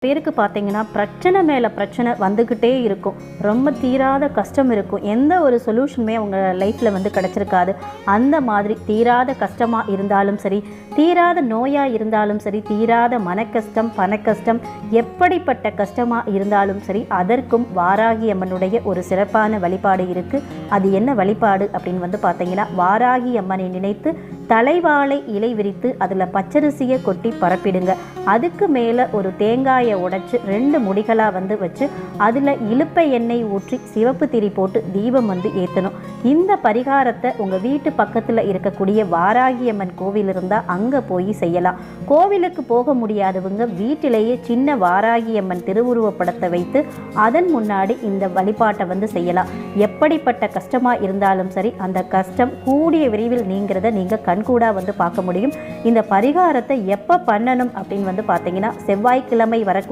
பேருக்கு பார்த்தீங்கன்னா பிரச்சனை மேலே பிரச்சனை வந்துக்கிட்டே இருக்கும். ரொம்ப தீராத கஷ்டம் இருக்கும். எந்த ஒரு சொல்யூஷனுமே அவங்க லைஃப்பில் கிடச்சிருக்காது. அந்த மாதிரி தீராத கஷ்டமாக இருந்தாலும் சரி, தீராத நோயாக இருந்தாலும் சரி, தீராத மனக்கஷ்டம், பணக்கஷ்டம், எப்படிப்பட்ட கஷ்டமாக இருந்தாலும் சரி, அதற்கும் வாராகி அம்மனுடைய ஒரு சிறப்பான வழிபாடு இருக்குது. அது என்ன வழிபாடு அப்படின்னு பார்த்தீங்கன்னா, வாராகி அம்மனை நினைத்து தலைவாழை இலை விரித்து அதில் பச்சரிசியை கொட்டி பரப்பிடுங்க. அதுக்கு மேலே ஒரு தேங்காயை உடைச்சி 2 முடிகளாக வச்சு அதில் இலுப்பை எண்ணெய் ஊற்றி சிவப்பு திரி போட்டு தீபம் ஏற்றணும். இந்த பரிகாரத்தை உங்கள் வீட்டு பக்கத்தில் இருக்கக்கூடிய வாராகி அம்மன் கோவில் இருந்தால் அங்கே போய் செய்யலாம். கோவிலுக்கு போக முடியாதவங்க வீட்டிலேயே சின்ன வாராகி அம்மன் திருவுருவப்படத்தை வைத்து அதன் முன்னாடி இந்த வழிபாட்டை செய்யலாம். எப்படிப்பட்ட கஷ்டமாக இருந்தாலும் சரி, அந்த கஷ்டம் கூடிய விரைவில் நீங்கிறத நீங்கள் கண்கூடாக பார்க்க முடியும். இந்த பரிகாரத்தை எப்போ பண்ணணும் அப்படின்னு பார்த்தீங்கன்னா, செவ்வாய்க்கிழமை வரக்கூடிய